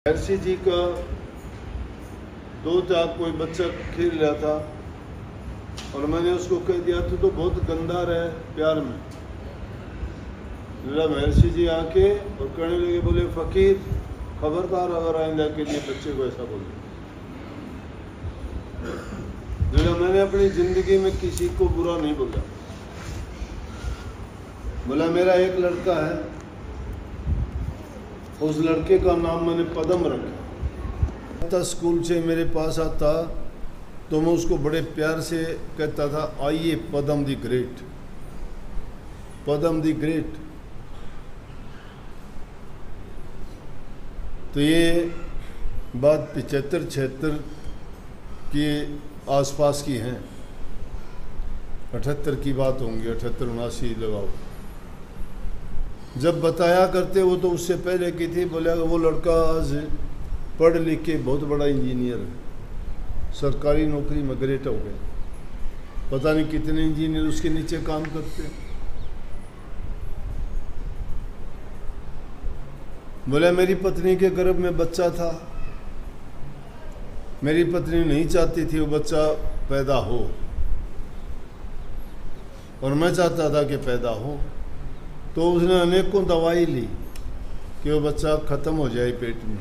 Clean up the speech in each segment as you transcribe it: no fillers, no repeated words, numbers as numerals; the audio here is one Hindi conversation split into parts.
महर्षि जी का दो था, कोई बच्चा खेल रहा था और मैंने उसको कह दिया तो बहुत गंदा रहे प्यार में। मेरा महर्षि जी आके और कहने लगे, बोले फकीर खबरदार अगर आइंदा के लिए बच्चे को ऐसा बोले। मैंने अपनी जिंदगी में किसी को बुरा नहीं बोला। बोला मेरा एक लड़का है, उस लड़के का नाम मैंने पदम रखा। स्कूल से मेरे पास आता तो मैं उसको बड़े प्यार से कहता था, आइए पदम the great, Padma the great. तो ये बात 75-76 के आसपास की हैं, 78 की बात होंगी, 78-79 लगाओ। जब बताया करते वो तो उससे पहले की थी। बोले वो लड़का आज पढ़ लिख के बहुत बड़ा इंजीनियर है, सरकारी नौकरी में ग्रेट हो गया। पता नहीं कितने इंजीनियर उसके नीचे काम करते हैं। बोले मेरी पत्नी के गर्भ में बच्चा था, मेरी पत्नी नहीं चाहती थी वो बच्चा पैदा हो और मैं चाहता था कि पैदा हो। तो उसने अनेकों दवाई ली कि वो बच्चा ख़त्म हो जाए, पेट में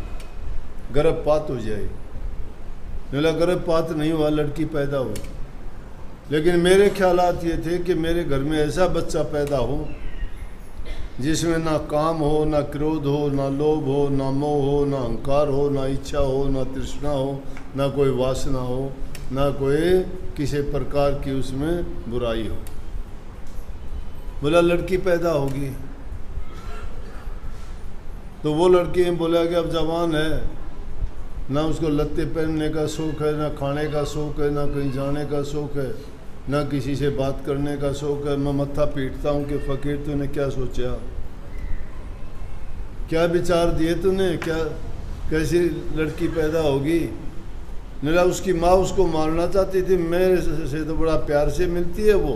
गर्भपात हो जाए। बोला गर्भपात नहीं हुआ, लड़की पैदा हुई। लेकिन मेरे ख्यालात ये थे कि मेरे घर में ऐसा बच्चा पैदा हो जिसमें ना काम हो, ना क्रोध हो, ना लोभ हो, ना मोह हो, ना अहंकार हो, ना इच्छा हो, ना तृष्णा हो, ना कोई वासना हो, ना कोई किसी प्रकार की उसमें बुराई हो। बोला लड़की पैदा होगी। तो वो लड़की बोला कि अब जवान है, ना उसको लत्ते पहनने का शौक़ है, ना खाने का शौक़ है, ना कहीं जाने का शौक़ है, ना किसी से बात करने का शौक़ है। मैं मत्था पीटता हूँ कि फ़कीर तूने क्या सोचा, क्या विचार दिए तूने, क्या कैसी लड़की पैदा होगी। मेरा उसकी माँ उसको मारना चाहती थी, मेरे से तो बड़ा प्यार से मिलती है वो,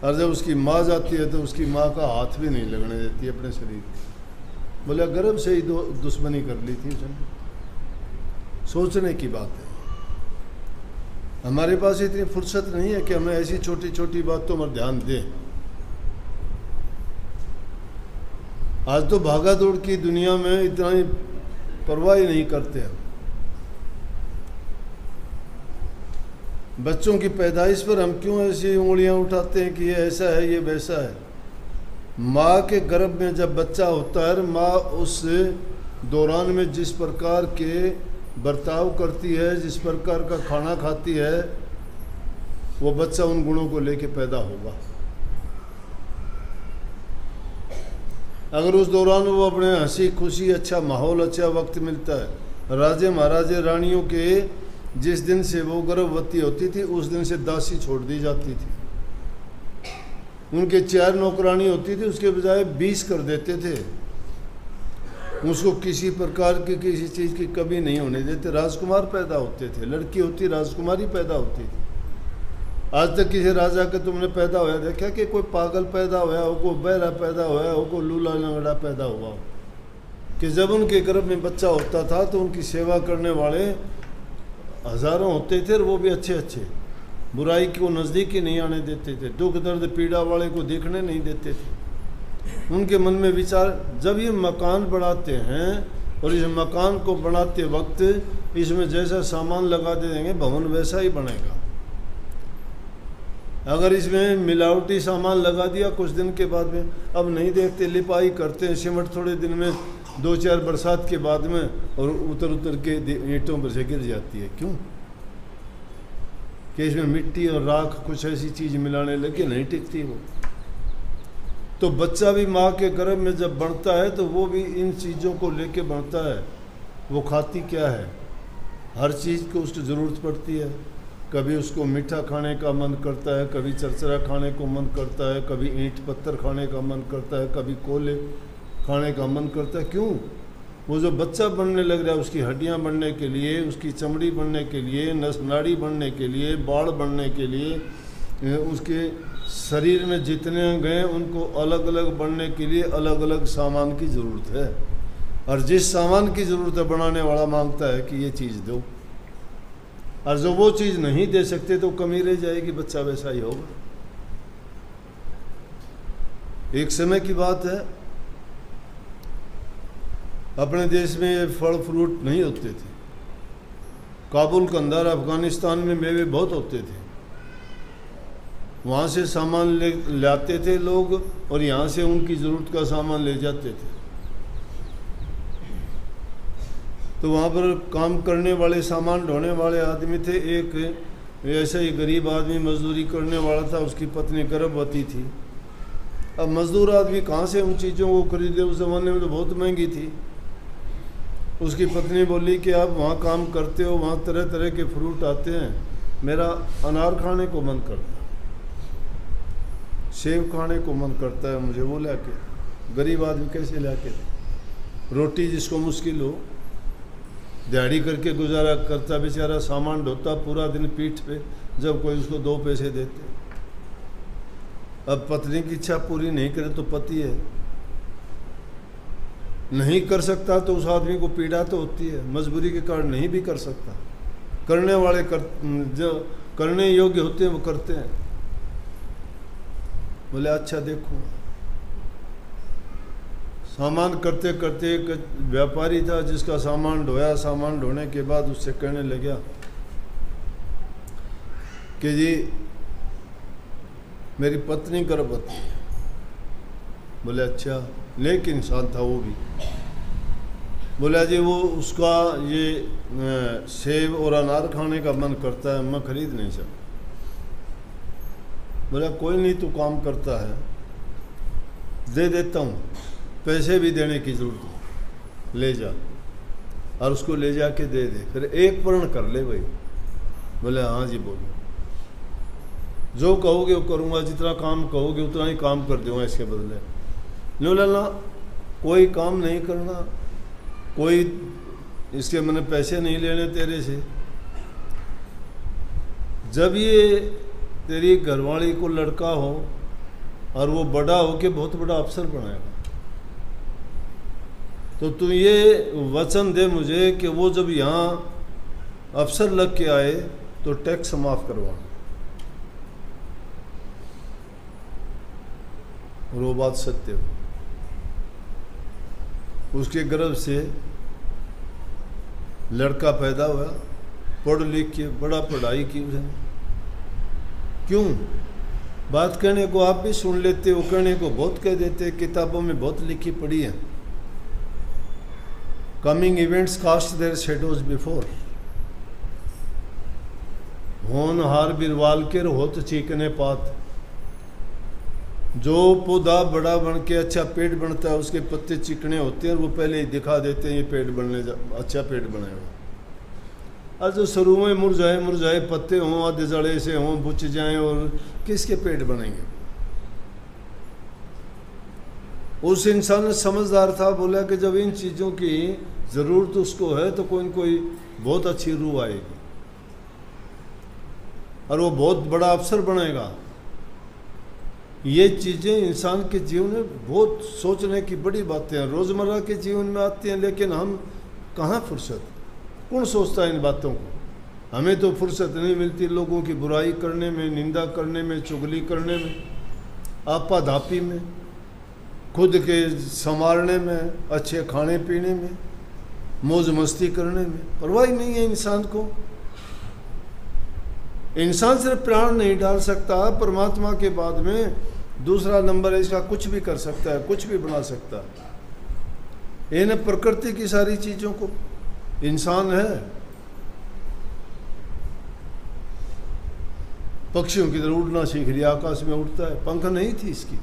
और जब उसकी माँ जाती है तो उसकी माँ का हाथ भी नहीं लगने देती अपने शरीर। बोला गर्भ से ही दुश्मनी कर ली थी उसने। सोचने की बात है। हमारे पास इतनी फुर्सत नहीं है कि हमें ऐसी छोटी छोटी बातों पर ध्यान दें। आज तो भागा दौड़ की दुनिया में इतना ही परवाह ही नहीं करते हैं। बच्चों की पैदाइश पर हम क्यों ऐसी उंगलियां उठाते हैं कि ये ऐसा है, ये वैसा है। माँ के गर्भ में जब बच्चा होता है, माँ उस दौरान में जिस प्रकार के बर्ताव करती है, जिस प्रकार का खाना खाती है, वो बच्चा उन गुणों को लेके पैदा होगा। अगर उस दौरान वो अपने हंसी खुशी, अच्छा माहौल, अच्छा वक्त मिलता है। राजे महाराजे रानियों के जिस दिन से वो गर्भवती होती थी उस दिन से दासी छोड़ दी जाती थी। उनके 4 नौकरानी होती थी, उसके बजाय 20 कर देते थे। उसको किसी प्रकार की किसी चीज़ की कमी नहीं होने देते। राजकुमार पैदा होते थे, लड़की होती राजकुमारी पैदा होती थी। आज तक किसी राजा के तुमने पैदा होया देखा कि कोई पागल पैदा होया हो, कोई बहरा पैदा होया हो, कोई लूला लंगड़ा पैदा हुआ हो? कि जब उनके गर्भ में बच्चा होता था तो उनकी सेवा करने वाले हजारों होते थे, और वो भी अच्छे अच्छे, बुराई को नज़दीक ही नहीं आने देते थे, दुख दर्द पीड़ा वाले को देखने नहीं देते थे। उनके मन में विचार, जब ये मकान बनाते हैं और इस मकान को बनाते वक्त इसमें जैसा सामान लगा देंगे भवन वैसा ही बनेगा। अगर इसमें मिलावटी सामान लगा दिया कुछ दिन के बाद में, अब नहीं देखते, लिपाई करते हैं, सीमेंट थोड़े दिन में 2-4 बरसात के बाद में और उतर के ईंटों पर से गिर जाती है। क्यों? कि इसमें मिट्टी और राख कुछ ऐसी चीज़ मिलाने लगे, नहीं टिकती वो। तो बच्चा भी माँ के गर्भ में जब बढ़ता है तो वो भी इन चीज़ों को लेके बढ़ता है। वो खाती क्या है, हर चीज़ को उसकी ज़रूरत पड़ती है। कभी उसको मीठा खाने का मन करता है, कभी चरचरा खाने को मन करता है, कभी ईंट पत्थर खाने का मन करता है, कभी कोले खाने का मन करता है। क्यों? वो जो बच्चा बनने लग रहा है उसकी हड्डियां बनने के लिए, उसकी चमड़ी बनने के लिए, नस नाड़ी बनने के लिए, बाढ़ बनने के लिए, उसके शरीर में जितने अंग हैं उनको अलग अलग बनने के लिए अलग अलग सामान की ज़रूरत है। और जिस सामान की ज़रूरत है बनाने वाला मांगता है कि ये चीज़ दो, और जो वो चीज़ नहीं दे सकते तो कमी रह जाएगी, बच्चा वैसा ही होगा। एक समय की बात है, अपने देश में ये फल फ्रूट नहीं होते थे। काबुल के अंदर अफ़गानिस्तान में मेवे बहुत होते थे। वहाँ से सामान लाते थे लोग और यहाँ से उनकी ज़रूरत का सामान ले जाते थे। तो वहाँ पर काम करने वाले, सामान ढोने वाले आदमी थे। एक ऐसा ही गरीब आदमी मजदूरी करने वाला था, उसकी पत्नी गर्भवती थी। अब मजदूर आदमी कहाँ से उन चीज़ों को खरीदे, उस ज़माने में तो बहुत महंगी थी। उसकी पत्नी बोली कि आप वहाँ काम करते हो, वहाँ तरह तरह के फ्रूट आते हैं, मेरा अनार खाने को मन करता है, सेब खाने को मन करता है मुझे, वो ला के। गरीब आदमी कैसे ला के, रोटी जिसको मुश्किल हो, दिहाड़ी करके गुजारा करता बेचारा, सामान ढोता पूरा दिन पीठ पे, जब कोई उसको 2 पैसे देते। अब पत्नी की इच्छा पूरी नहीं करे तो पति है, नहीं कर सकता तो उस आदमी को पीड़ा तो होती है, मजबूरी के कारण नहीं भी कर सकता। करने वाले जो करने योग्य होते हैं वो करते हैं। बोले अच्छा देखो, सामान करते करते एक व्यापारी था जिसका सामान ढोया। सामान ढोने के बाद उससे कहने लगा कि जी मेरी पत्नी गर्भवती है। बोले अच्छा, नेक इंसान था वो भी। बोला जी वो उसका ये सेब और अनार खाने का मन करता है, मैं खरीद नहीं सकता। बोला कोई नहीं, तू काम करता है, दे देता हूँ, पैसे भी देने की जरूरत है, ले जा। और उसको ले जा के दे दे, फिर एक पूर्ण कर ले भाई। बोले हाँ जी बोलो, जो कहोगे वो करूँगा, जितना काम कहोगे उतना ही काम कर दूँगा इसके बदले। लो लाला, कोई काम नहीं करना, कोई इसके मैंने पैसे नहीं लेने तेरे से। जब ये तेरी घरवाली को लड़का हो और वो बड़ा हो के बहुत बड़ा अफसर बनाएगा, तो तू ये वचन दे मुझे कि वो जब यहाँ अफसर लग के आए तो टैक्स माफ़ करवाना। और वो बात सत्य हो। उसके गर्भ से लड़का पैदा हुआ, पढ़ लिख के बड़ा पढ़ाई की उसने। क्यों? बात कहने को आप भी सुन लेते हो, कहने को बहुत कह देते, किताबों में बहुत लिखी पड़ी है। Coming events cast their shadows before, होनहार बिरवाल के होत चीकने पात। जो पौधा बड़ा बन के अच्छा पेड़ बनता है उसके पत्ते चिकने होते हैं और वो पहले ही दिखा देते हैं ये पेड़ बनने अच्छा पेड़ बनेगा। और जो शुरू में मुरझाए मुरझाए पत्ते हों, आधे जड़े से हों, बुझ जाएं, और किसके पेड़ बनेंगे। उस इंसान समझदार था, बोला कि जब इन चीज़ों की ज़रूरत उसको है तो कोई न कोई बहुत अच्छी रूह आएगी और वो बहुत बड़ा अफसर बनेगा। ये चीज़ें इंसान के जीवन में बहुत सोचने की बड़ी बातें हैं, रोज़मर्रा के जीवन में आती हैं, लेकिन हम कहाँ फुर्सत, कौन सोचता है इन बातों को। हमें तो फुर्सत नहीं मिलती लोगों की बुराई करने में, निंदा करने में, चुगली करने में, आपाधापी में, खुद के संवारने में, अच्छे खाने पीने में, मौज मस्ती करने में परवाह नहीं है इंसान को। इंसान सिर्फ प्राण नहीं डाल सकता, परमात्मा के बाद में दूसरा नंबर है इसका कुछ भी कर सकता है, कुछ भी बना सकता है। इन प्रकृति की सारी चीज़ों को इंसान है। पक्षियों की तरह उड़ना सीख लिया, आकाश में उड़ता है, पंख नहीं थी इसकी,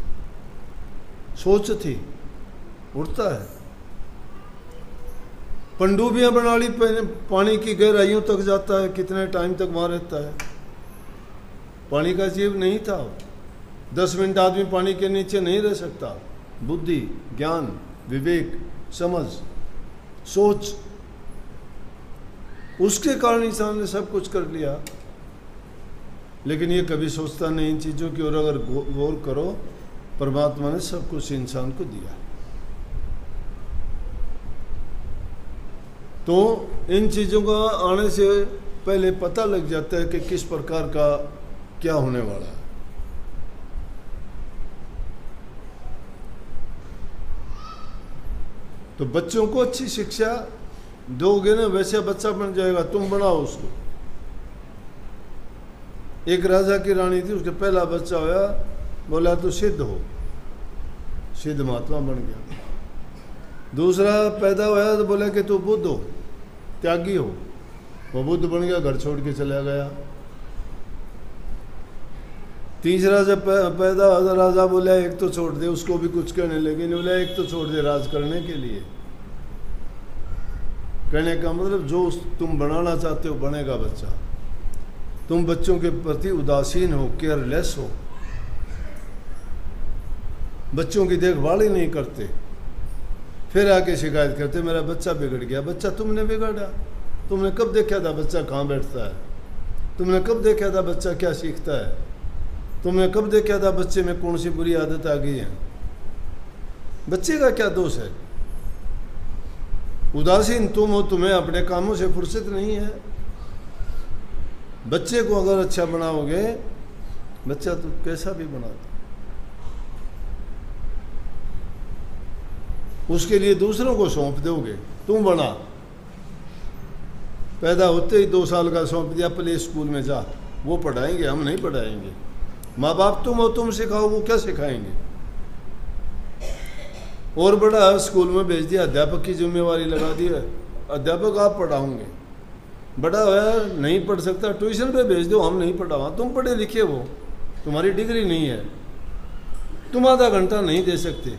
सोच थी, उड़ता है। पनडुब्बियां बना ली, पानी की गहराइयों तक जाता है, कितने टाइम तक वहाँ रहता है। पानी का जीव नहीं था, 10 मिनट आदमी पानी के नीचे नहीं रह सकता। बुद्धि, ज्ञान, विवेक, समझ, सोच, उसके कारण इंसान ने सब कुछ कर लिया। लेकिन ये कभी सोचता नहीं इन चीज़ों की, और अगर गौर करो परमात्मा ने सब कुछ इंसान को दिया। तो इन चीज़ों का आने से पहले पता लग जाता है कि किस प्रकार का क्या होने वाला है। तो बच्चों को अच्छी शिक्षा दोगे ना, वैसे बच्चा बन जाएगा। तुम बनाओ उसको। एक राजा की रानी थी, उसका पहला बच्चा होया, बोला तो सिद्ध हो, सिद्ध महात्मा बन गया। दूसरा पैदा होया तो बोला कि तू बुद्ध हो, त्यागी हो, वो बुद्ध बन गया, घर छोड़ के चला गया। तीसरा जब पैदा हुआ तो राजा बोला एक तो छोड़ दे, उसको भी कुछ कहने लगे, नहीं बोला एक तो छोड़ दे राज करने के लिए। कहने का मतलब जो तुम बनाना चाहते हो बनेगा बच्चा। तुम बच्चों के प्रति उदासीन हो, केयरलेस हो, बच्चों की देखभाल ही नहीं करते, फिर आके शिकायत करते मेरा बच्चा बिगड़ गया। बच्चा तुमने बिगाड़ा। तुमने कब देखा था बच्चा कहाँ बैठता है? तुमने कब देखा था बच्चा क्या सीखता है? तुमने कब देखा था बच्चे में कौन सी बुरी आदत आ गई है? बच्चे का क्या दोष है? उदासीन तुम हो, तुम्हें अपने कामों से फुर्सत नहीं है। बच्चे को अगर अच्छा बनाओगे, बच्चा तो कैसा भी बनाता, उसके लिए दूसरों को सौंप दोगे। तुम बना, पैदा होते ही 2 साल का सौंप दिया, प्ले स्कूल में जा, वो पढ़ाएंगे, हम नहीं पढ़ाएंगे। माँ बाप तुम हो, तुम सिखाओ, वो क्या सिखाएंगे? और बड़ा स्कूल में भेज दिया, अध्यापक की जिम्मेवारी लगा दी है, अध्यापक आप पढ़ाओगे। बड़ा है नहीं पढ़ सकता, ट्यूशन पे भेज दो, हम नहीं पढ़ावा। तुम पढ़े लिखे हो, तुम्हारी डिग्री नहीं है, तुम आधा घंटा नहीं दे सकते।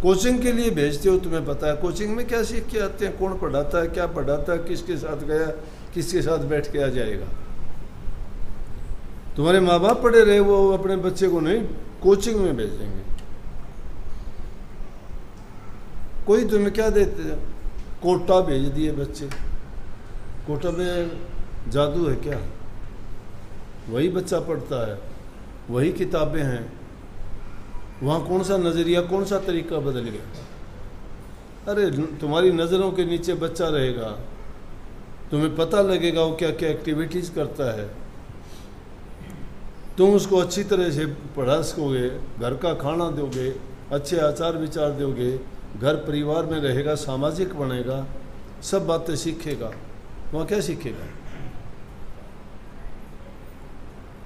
कोचिंग के लिए भेजते हो, तुम्हें पता है कोचिंग में क्या सीख के आते हैं, कौन पढ़ाता है, क्या पढ़ाता है, किसके साथ गया, किसके साथ बैठ के आ जाएगा। तुम्हारे माँ बाप पढ़े रहे, वो अपने बच्चे को नहीं कोचिंग में भेजेंगे। कोई तुम्हें क्या देते हैं, कोटा भेज दिए बच्चे। कोटा में जादू है क्या? वही बच्चा पढ़ता है, वही किताबें हैं, वहाँ कौन सा नज़रिया, कौन सा तरीका बदल गया? अरे तुम्हारी नज़रों के नीचे बच्चा रहेगा, तुम्हें पता लगेगा वो क्या क्या एक्टिविटीज़ करता है। तुम उसको अच्छी तरह से पढ़ा सकोगे, घर का खाना दोगे, अच्छे आचार विचार दोगे, घर परिवार में रहेगा, सामाजिक बनेगा, सब बातें सीखेगा। वहाँ क्या सीखेगा?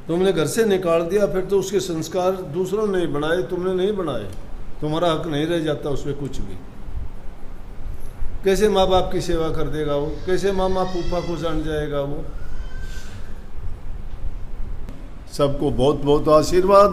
तुमने घर से निकाल दिया, फिर तो उसके संस्कार दूसरों ने बनाए, तुमने नहीं बनाए। तुम्हारा हक नहीं रह जाता उसमें कुछ भी। कैसे माँ बाप की सेवा कर देगा वो? कैसे मामा फूफा को जान जाएगा वो? सबको बहुत बहुत आशीर्वाद।